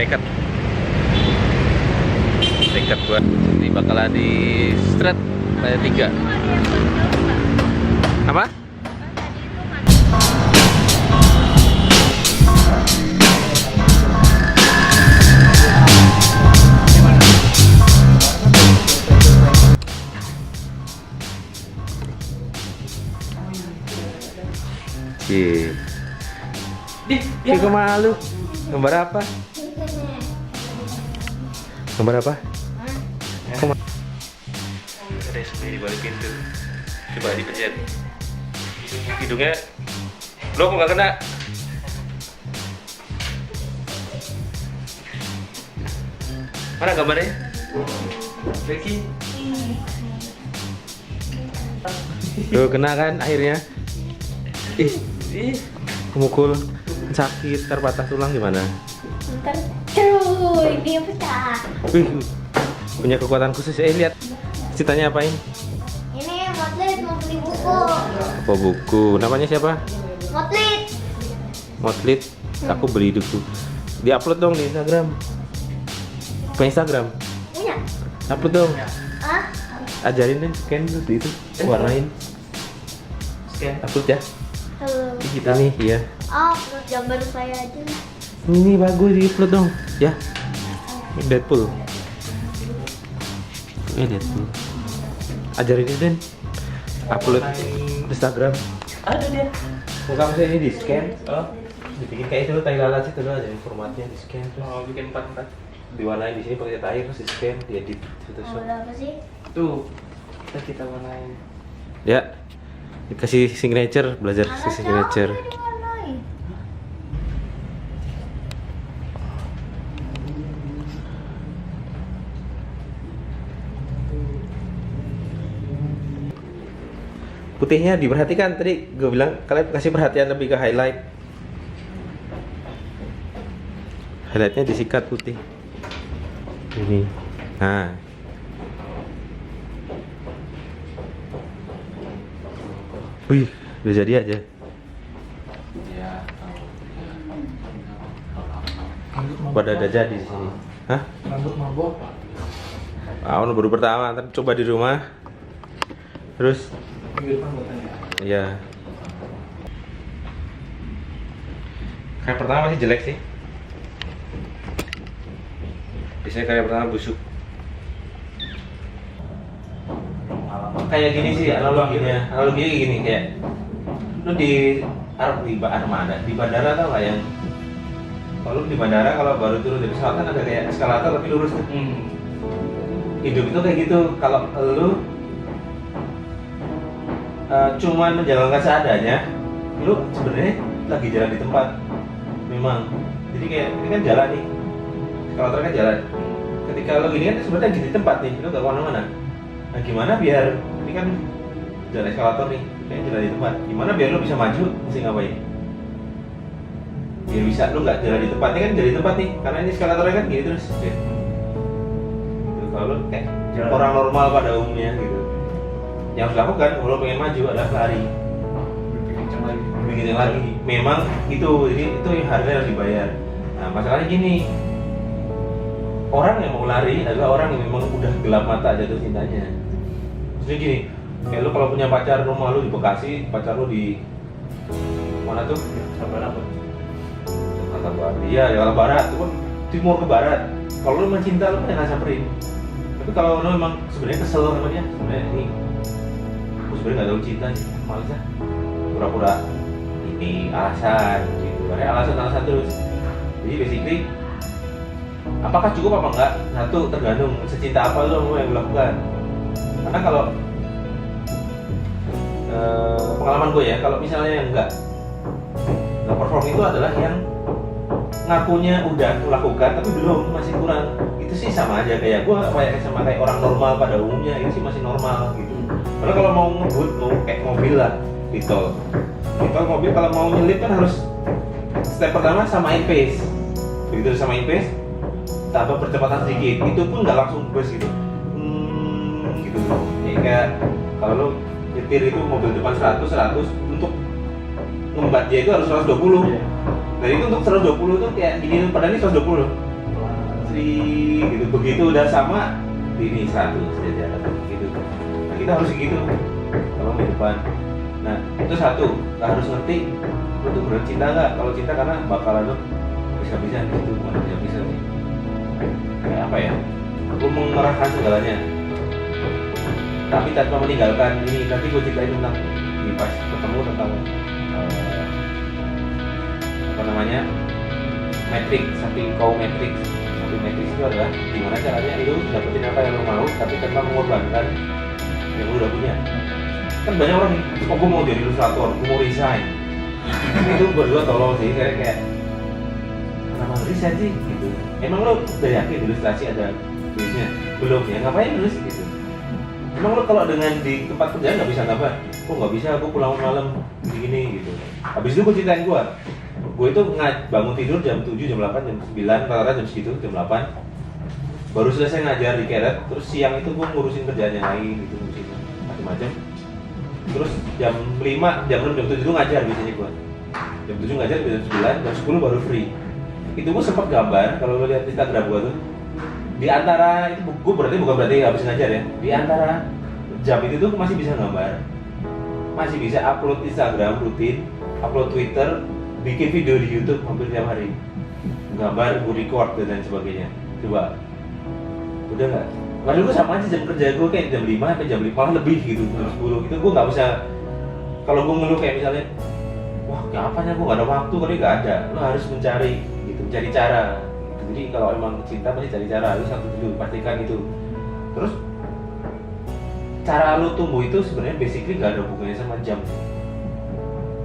Nekat gua. Ini bakalan di stret saya 3. Apa? Di malu. Gambar apa? Gambar apa? Ada di balik pintu. Coba dipencet. Hidungnya. Lo kok nggak kena? Mana gambarnya? Becky. Tuh kena kan akhirnya. Ih, kemukul sakit, terpatah tulang gimana? Ntar cuy, dia pecah. Wih, punya kekuatan khusus. Lihat ceritanya apain? Ini Motlit mau beli buku. Apa buku? Namanya siapa? Motlit. Motlit. Aku beli buku. Di-upload dong di Instagram. Punya Instagram? Punya. Upload dong. Ah? Ajarin deh scan terus di itu. Warnain. Scan. Upload ya. Halo. Kita nih, iya. Oh, upload gambar saya aja. Ini bagus di-upload dong. Ya. Ini Deadpool. Ini Deadpool. Ajarin dia Den. Upload Instagram. Ada dia. Muka saya ini di scan. Oh. Dibikin kayak itu tai lalat itu loh, jadi formatnya di scan terus. Oh, bikin 4. Diwarnain di sini pakai cat air terus di scan, diedit Photoshop. Gambar apa sih? Tuh. Kita warnain. Ya. Dikasih signature, belajar Ada kasih signature. siapa diwarnain? Putihnya diperhatikan tadi gue bilang kalian kasih perhatian lebih ke highlight. Highlightnya disikat putih. Ini. Nah. Wih, udah jadi aja. Pada ada jadi di sini. Hah? Rambut mabok. Awal baru pertama, ntar coba di rumah. Terus Minggu depan buat tanya. ya. Kayak pertama masih jelek sih. Biasanya kayak pertama busuk. Kayak gini sih analoginya. Analoginya gini kayak lu di armada, di bandara tau gak yang kalau di bandara kalau baru turun dari pesawat kan ada kayak eskalator tapi lurus tuh. Hidup itu kayak gitu. Kalau lu cuman menjalankan seadanya, lu sebenarnya lagi jalan di tempat. Memang. Jadi kayak ini kan jalan nih. Eskalator kan jalan. Ketika lu gini kan sebenarnya lagi di tempat nih, lu gak kemana-mana. Nah gimana biar ini kan jalan eskalator nih, kayak jalan di tempat. Gimana biar lu bisa maju, mesti ngapain? Biar bisa lu nggak jalan di tempat, ini kan jalan di tempat nih, karena ini eskalatornya kan gini terus. Gitu. Kalau lu kayak orang normal pada umumnya gitu. Yang harus dilakukan kalau pengen maju adalah lari. Bikin lagi. Memang itu yang harganya harus dibayar. Nah masalahnya gini. Orang yang mau lari adalah orang yang memang udah gelap mata jatuh cintanya. Maksudnya gini, kayak lu kalau punya pacar, rumah lu di Bekasi, pacar lu di mana tuh? Jakarta Barat. Iya, Jakarta Barat. Itu kan timur ke barat. Kalau lu memang cinta, lu pengen samperin. Tapi kalau lu memang sebenarnya kesel sama dia, sebenarnya ini, aku sebenarnya nggak tahu cinta sih, males ya. Pura-pura ini alasan, gitu. Karena alasan terus. Jadi basically apakah cukup apa enggak? Satu tergantung secinta apa lo yang melakukan. Karena kalau pengalaman gue ya, kalau misalnya enggak perform itu adalah yang ngakunya udah melakukan tapi belum, masih kurang. Itu sih sama aja kayak gue sama kayak orang normal pada umumnya, itu sih masih normal gitu. Karena kalau mau ngebut, mau kayak mobil lah di tol mobil kalau mau nyelip kan harus step pertama samain pace. Begitu samain pace, tambah percepatan sedikit, itu pun nggak langsung burst gitu. Gitu. Ya kayak kalau lo nyetir itu mobil depan 100 untuk ngembat dia itu harus 120. Jadi itu untuk 120 tuh kayak gini, padahal ini 120. gitu. Begitu udah sama ini 100 jajar gitu. Nah kita harus gitu kalau di depan. Nah itu satu, harus ngerti lu tuh bener cinta nggak. Kalau cinta karena bakalan lu bisa-bisa gitu, bukan bisa sih. Kayak apa ya? Aku mengerahkan segalanya, tapi tanpa meninggalkan ini. Nanti gue ceritain tentang di pas ketemu tentang apa namanya matrix, samping kau matrix. Samping matrix itu adalah gimana caranya lu dapetin apa yang lu mau, tapi tanpa mengorbankan yang lu udah punya. Kan banyak orang nih, oh gue mau jadi ilustrator, gue mau resign. Itu berdua tolong sih, kayak kenapa resign sih gitu. Emang lo udah yakin ilustrasi ada duitnya? Belum ya, ngapain nulis gitu. Emang lo kalau dengan di tempat kerja nggak bisa gambar? Kok nggak bisa, aku pulang malam gini gitu. Habis itu gue ceritain gue itu bangun tidur jam 7, jam 8, jam 9, rata-rata jam segitu, jam 8 baru selesai ngajar di Keret. Terus siang itu gue ngurusin kerjaan yang lain gitu, ngurusin macam-macam. Terus jam 5, jam 6, jam 7 itu ngajar biasanya gue. Jam 7 ngajar, jam 9, jam 10 baru free. Itu gue sempat gambar, kalau lo lihat Instagram gue tuh di antara itu gue berarti habis ngajar ya. Di antara jam itu tuh masih bisa gambar, masih bisa upload Instagram rutin, upload Twitter, bikin video di YouTube hampir tiap hari, gambar, gue record dan lain sebagainya. Coba, udah nggak? Padahal gue sama aja jam kerja gue kayak jam 5 sampai jam 5 malah lebih gitu, jam 10 itu gue nggak bisa. Kalau gue ngeluh kayak misalnya, wah kapan ya gue nggak ada waktu, kali nggak ada. Lo harus mencari gitu, mencari cara. Jadi kalau emang cinta pasti cari cara, lu satu dulu pastikan itu. Terus cara lu tumbuh itu sebenarnya basically gak ada hubungannya sama jam.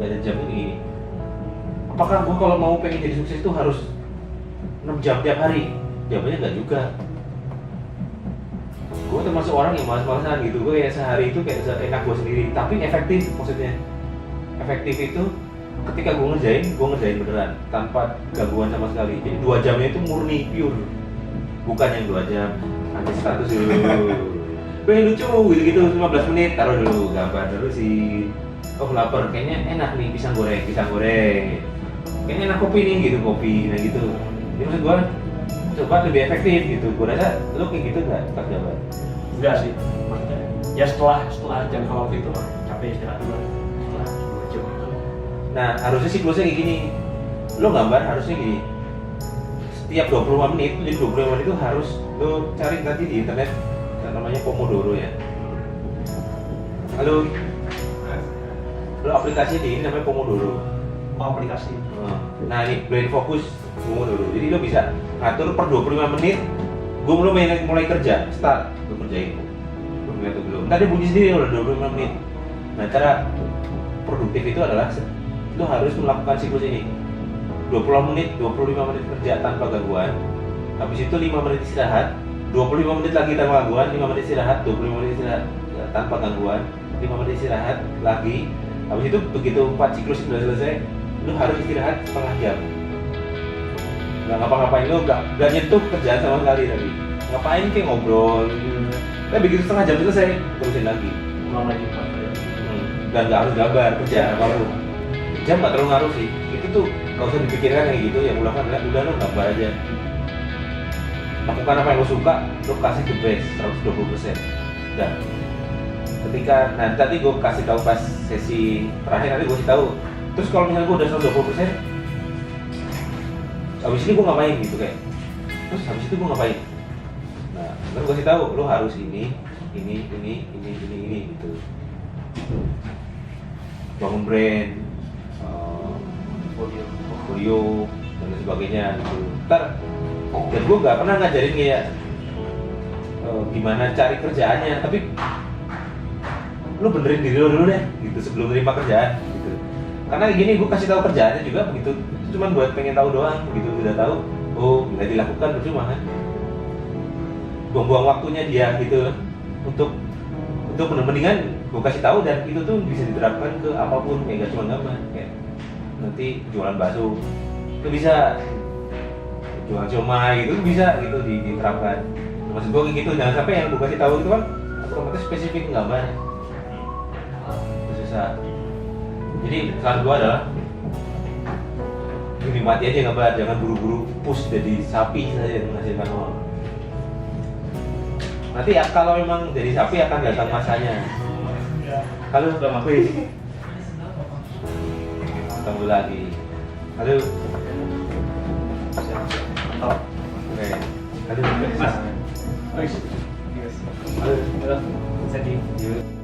Gak ada jam ini. Apakah gua kalau mau pengen jadi sukses itu harus 6 jam tiap hari? Jawabannya enggak juga. Gua termasuk orang yang malas-malasan gitu. Gua kayak sehari itu kayak seenak gua sendiri, tapi efektif maksudnya. Efektif itu ketika gue ngerjain beneran tanpa gangguan sama sekali. Jadi 2 jamnya itu murni pure, bukan yang 2 jam nanti status dulu. Lucu gitu 15 menit taruh dulu gambar dulu sih. Oh lapar, kayaknya enak nih pisang goreng. Kayaknya enak kopi nih gitu, kopi nah gitu. Jadi maksud gue coba lebih efektif gitu. Gue rasa lo kayak gitu nggak tak jawaban? Enggak sih, maksudnya ya setelah jangka waktu itu capek istirahat dulu. Setelah 2 jam itu. Nah harusnya siklusnya kayak gini. Lo gambar harusnya gini. Setiap 25 menit, jadi 25 menit itu harus lo cari nanti di internet yang namanya Pomodoro ya. Halo. Lo aplikasi di ini namanya Pomodoro. Aplikasi. Nah ini brain focus Pomodoro. Jadi lo bisa ngatur per 25 menit. Gue mulai kerja, start lo kerjain. Belum atau belum. Ntar dia bunyi sendiri udah 25 menit. Nah cara produktif itu adalah lo harus melakukan siklus ini 20 menit, 25 menit kerja tanpa gangguan. Habis itu 5 menit istirahat, 25 menit lagi tanpa gangguan, 5 menit istirahat, 25 menit istirahat tanpa gangguan, 5 menit istirahat lagi. Habis itu begitu 4 siklus sudah selesai, lo harus istirahat setengah jam. Nggak ngapa-ngapain, lo nggak nyentuh kerjaan sama sekali tadi. Ngapain kayak ngobrol gitu. Tapi begitu setengah jam selesai, terusin lagi. Ulang lagi Pak. Dan nggak harus gambar, kerja apapun. Jam nggak terlalu ngaruh sih. Itu tuh nggak usah dipikirkan kayak gitu. Yang ulangkan adalah udah lo gambar aja. Lakukan apa yang lo suka, lo kasih the best 120%. Dan ketika nanti gue kasih tahu pas sesi terakhir, nanti gue kasih tahu. Terus kalau misalnya gue udah 120%, habis ini gue ngapain gitu kayak. Terus habis itu gue ngapain? Nah, terus gue kasih tahu lo harus ini gitu. Bangun brand, portfolio dan lain sebagainya gitu. Ntar, dan gue nggak pernah ngajarin kayak gimana cari kerjaannya, tapi lu benerin diri lo dulu deh gitu sebelum terima kerjaan gitu. Karena gini, gue kasih tahu kerjaannya juga begitu, cuma buat pengen tahu doang gitu. Udah tahu, oh nggak dilakukan percuma kan, buang-buang waktunya dia gitu. Untuk mendingan gue kasih tahu, dan itu tuh bisa diterapkan ke apapun, kayak gak cuma gambar, kayak nanti jualan bakso itu bisa, jualan siomay gitu bisa gitu diterapkan. Maksud gue kayak gitu, jangan sampai yang gue kasih tahu itu kan otomatis spesifik gambar, susah. Jadi saran gue adalah nikmati aja ngabar, jangan buru-buru push jadi sapi saja menghasilkan uang. Nanti ya, kalau memang jadi sapi akan datang masanya. Halo, Bang Hafiz. Ketemu lagi. Halo. Mantap. Oke. Halo, Mas. Halo. Halo. Sedih. Yuk.